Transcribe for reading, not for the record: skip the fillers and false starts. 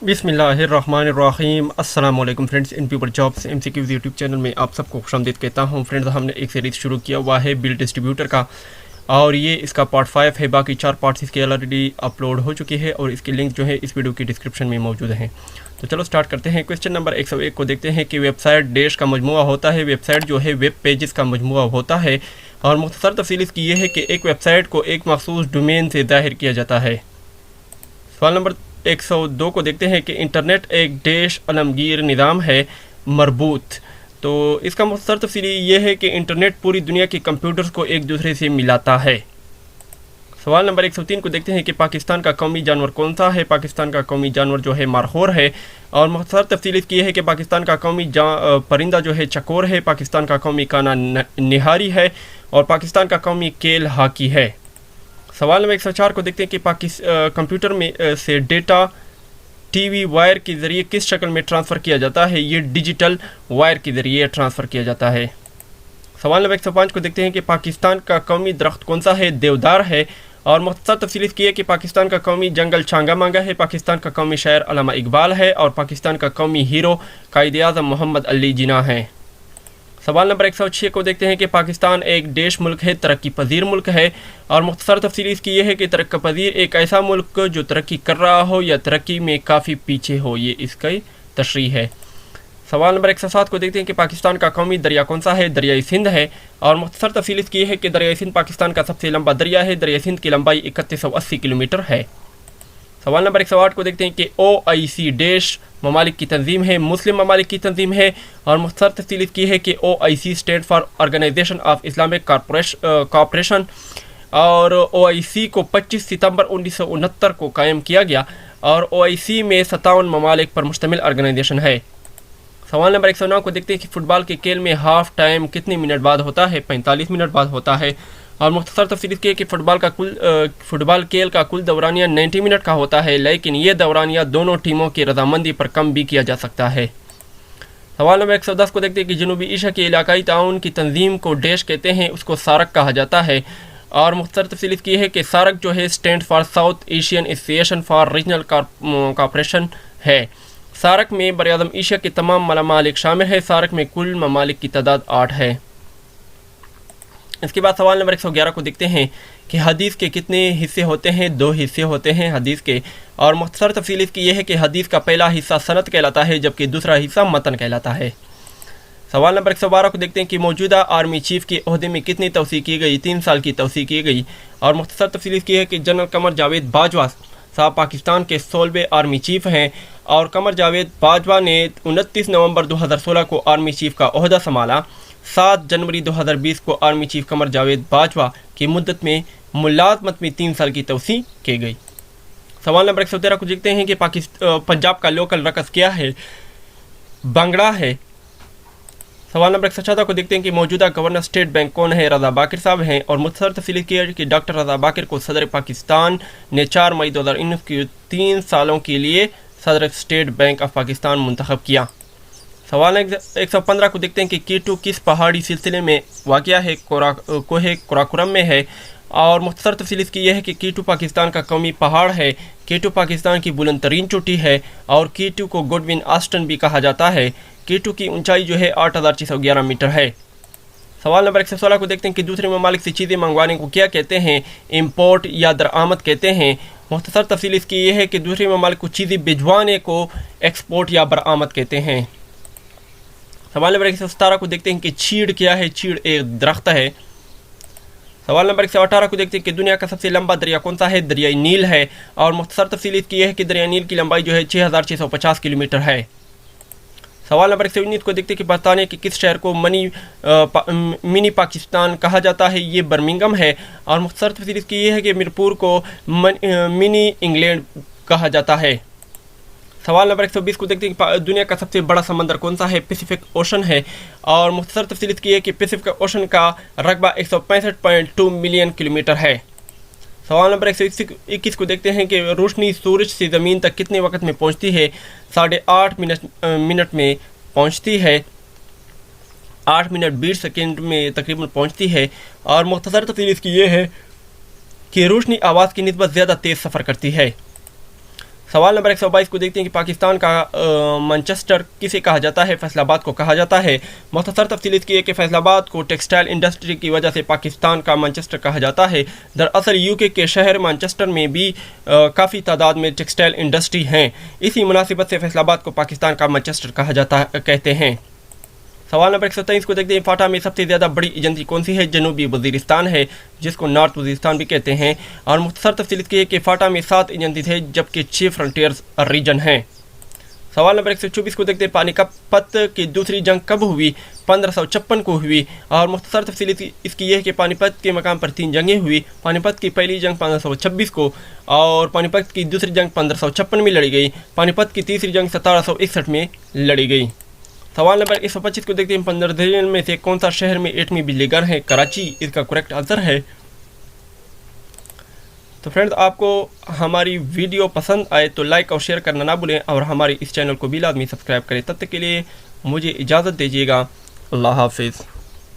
बिस्मिल्लाहिर्रहमानिर्रहीम। अस्सलाम वालेकुम friends, in people jobs MCQs YouTube channel में आप सबको खुशामदीद कहता हूं। फ्रेंड्स, हमने एक सीरीज़ शुरू किया हुआ है बिल डिस्ट्रीब्यूटर का, और ये इसका पार्ट 5 है। बाकी 4 पार्ट्स इसके ऑलरेडी अपलोड हो चुके हैं और इसके लिंक जो है इस वीडियो की डिस्क्रिप्शन में मौजूद हैं। तो चलो स्टार्ट करते हैं। क्वेश्चन नंबर 101 को देखते हैं कि वेबसाइट डैश का मजमूआ होता है। वेबसाइट जो है वेब पेजेस का मजमूआ होता है, और मुख्तसर तफसील इसकी ये है कि एक वेबसाइट को एक मखसूस डोमेन से ज़ाहिर किया जाता है। सवाल नंबर 102 को देखते हैं कि इंटरनेट एक डैश आलमगीर निज़ाम है मरबूत। तो इसका मुख्तसर तफसील ये है कि इंटरनेट पूरी दुनिया के कंप्यूटर्स को एक दूसरे से मिलाता है। सवाल नंबर 103 को देखते हैं कि पाकिस्तान का कौमी जानवर कौन सा है। पाकिस्तान का कौमी जानवर जो है मारखोर है, और मुख्तसर तफसील इसकी है कि पाकिस्तान का कौमी परिंदा जो है चकोर है, पाकिस्तान का कौमी खाना निहारी है, और पाकिस्तान का कौमी खेल हॉकी है। सवाल नंबर 104 को देखते हैं कि कंप्यूटर में से डेटा टीवी वायर के ज़रिए किस शक्ल में ट्रांसफ़र किया जाता है। ये डिजिटल वायर के ज़रिए ट्रांसफ़र किया जाता है। सवाल नंबर 105 को देखते हैं कि पाकिस्तान का कौमी दरख्त कौन सा है। देवदार है, और मुख्तसर तफसील इसकी है कि पाकिस्तान का कौमी जंगल छांगा मांगा है, पाकिस्तान का कौमी शायर अल्लामा इकबाल है, और पाकिस्तान का कौमी हीरो कायद-ए-आज़म मोहम्मद अली जिन्ना है। सवाल नंबर 106 को देखते हैं कि पाकिस्तान एक देश मुल्क है, तरक्की पजीर मुल्क है, और मुख्तसर तफसील इसकी ये है कि तरक्की पजीर एक ऐसा मुल्क जो तरक्की कर रहा हो या तरक्की में काफ़ी पीछे हो। ये इसकी तशरीह है। सवाल नंबर 107 को देखते हैं कि पाकिस्तान का कौमी दरिया कौन सा है। दरियाई सिंध है, और मुख्तसर तफसील इसकी ये है कि दरियाई सिंध पाकिस्तान का सबसे लंबा दरिया है। दरियाई सिंध की लंबाई 3180 किलोमीटर है। सवाल नंबर 108 को देखते हैं कि OIC डैश ममालिक की तंजीम है, मुस्लिम ममालिक की तंजीम है, और मुख्तसर तफसील इसकी है कि OIC stand for organization of Islamic cooperation, और OIC को 25 सितंबर 1969 को कायम किया गया, और OIC में 57 ममालिक पर मुश्तमिल ऑर्गेनाइजेशन है। सवाल नंबर 109 को देखते हैं कि फ़ुटबॉल के खेल में हाफ टाइम कितने मिनट बाद होता है। 45 मिनट बाद होता है, और मुख्तसर तफसील इसकी है कि फ़ुटबॉल खेल का कुल दौरानिया 90 मिनट का होता है, लेकिन ये दौरानिया दोनों टीमों की रजामंदी पर कम भी किया जा सकता है। सवाल नंबर 110 को देखते हैं कि जनूबी एशिया के इलाकाई ताउन की तंजीम को डैश कहते हैं, उसको सारक कहा जाता है, और मुख्तसर तफसील इसकी है कि सारक जो है stand for South Asian association for regional cooperation है। सारक में बरआज़म एशिया के तमाम ममालिक शामिल है। सारक में कुल ममालिक की तादाद 8 है। इसके बाद सवाल नंबर 111 को देखते हैं कि हदीस के कितने हिस्से होते हैं। 2 हिस्से होते हैं हदीस के, और मुख्तसर तफसील इसकी यह है कि हदीस का पहला हिस्सा सनद कहलाता है, जबकि दूसरा हिस्सा मतन कहलाता है। सवाल नंबर 112 को देखते हैं कि मौजूदा आर्मी चीफ के ओहदे में कितनी तवसीह की गई। 3 साल की तवसीह की गई, और मुख्तसर तफसील इसकी है कि जनरल कमर जावेद बाजवा साहब पाकिस्तान के 16वें आर्मी चीफ हैं, और कमर जावेद बाजवा ने 29 नवंबर 2016 को आर्मी चीफ का ओहदा संभाला। 7 जनवरी 2020 को आर्मी चीफ कमर जावेद बाजवा की मुद्दत में मुलाजमत में 3 साल की तवसीह की गई। सवाल नंबर 113 को देखते हैं कि पंजाब का लोकल रकस क्या है। भंगड़ा है। सवाल नंबर 114 को देखते हैं कि मौजूदा गवर्नर स्टेट बैंक कौन है। रज़ा बाकिर साहब हैं, और मुख्तसर तफसील की है कि डॉक्टर रज़ा बाकिर को सदर पाकिस्तान ने 4 मई 2019 की 3 सालों के लिए सदर स्टेट बैंक ऑफ पाकिस्तान मुंतखब किया। सवाल 115 को देखते हैं कि कीटू किस पहाड़ी सिलसिले में वाक़या है। कोहे कराकोरम में है, और मुख्तसर तफसील इसकी यह है कि कीटू पाकिस्तान का कौमी पहाड़ है। कीटू पाकिस्तान की बुलंद तरीन चोटी है, और कीटू को गुडविन आस्टन भी कहा जाता है। कीटू की ऊंचाई जो है 8611 मीटर है। सवाल नंबर 116 को देखते हैं कि दूसरे ममालिक से चीज़ें मंगवाने को क्या कहते हैं। इम्पोर्ट या दरामद कहते हैं। मुख्तसर तफसील इसकी ये है कि दूसरे ममालिक को चीज़ें भिजवाने को एक्सपोर्ट या बरामद कहते हैं। सवाल नंबर 117 को देखते हैं कि चीड़ क्या है। चीड़ एक दरख्त है। सवाल नंबर 118 को देखते हैं कि दुनिया का सबसे लंबा दरिया कौन सा है। दरियाई नील है, और मुख्तसर तफसील इसकी यह है कि दरियाई नील की लंबाई जो है 6650 किलोमीटर है। सवाल नंबर 119 को देखते हैं कि बरतानिया के किस शहर को मिनी पाकिस्तान कहा जाता है। ये बर्मिंघम है, और मुख्तसर तफसील इसकी ये है कि मिरपुर को मिनी इंग्लैंड कहा जाता है। सवाल नंबर 120 को देखते हैं कि दुनिया का सबसे बड़ा समंदर कौन सा है। पैसिफिक ओशन है, और मुख्तसर तफसील इसकी है कि पैसिफिक ओशन का रकबा 165.2 मिलियन किलोमीटर है। सवाल नंबर 121 को देखते हैं कि रोशनी सूरज से ज़मीन तक कितने वक्त में पहुंचती है। 8.5 मिनट में पहुंचती है। 8 मिनट 20 सेकंड में तकरीबन पहुंचती है, और मुख्तसर तफसील इसकी ये है कि रोशनी आवाज़ की निस्बत ज़्यादा तेज़ सफ़र करती है। सवाल नंबर 122 को देखते हैं कि पाकिस्तान का मैनचेस्टर किसे कहा जाता है? फैसलाबाद को कहा जाता है। मुख्तसर तफसील इसकी है कि फैसलाबाद को टेक्सटाइल इंडस्ट्री की वजह से पाकिस्तान का मैनचेस्टर कहा जाता है। दरअसल यूके के शहर मैनचेस्टर में भी काफ़ी तादाद में टेक्सटाइल इंडस्ट्री हैं। इसी मुनासिबत से फैसलाबाद को पाकिस्तान का मैनचेस्टर कहा जाता कहते हैं। सवाल नंबर 127 को देखते हैं फाटा में सबसे ज़्यादा बड़ी एजेंसी कौन सी है? जनूबी वजीरिस्तान है, जिसको नॉर्थ वजीरिस्तान भी कहते हैं। और मुख्तसर तफसील इसकी है कि फाटा में 7 एजेंसी थे, जबकि 6 फ्रंटियर्स रीजन हैं। सवाल नंबर 124 को देखते हैं पानीपत की दूसरी जंग कब हुई? 1556 को हुई। और मुख्तसर तफसील इसकी यह है कि पानीपत के मकाम पर 3 जंगें हुई। पानीपत की पहली जंग 1526 को, और पानीपत की दूसरी जंग 1556 में लड़ी गई। पानीपत की तीसरी जंग 1761 में लड़ी गई। सवाल नंबर 125 को देखते हैं 15 दर्जन में से कौन सा शहर में एटमी बिजली घर है? कराची इसका करेक्ट आंसर है। तो फ्रेंड्स, आपको हमारी वीडियो पसंद आए तो लाइक और शेयर करना ना भूलें, और हमारे इस चैनल को भी लाजमी सब्सक्राइब करें। तब तक के लिए मुझे इजाज़त दीजिएगा। अल्लाह हाफिज़।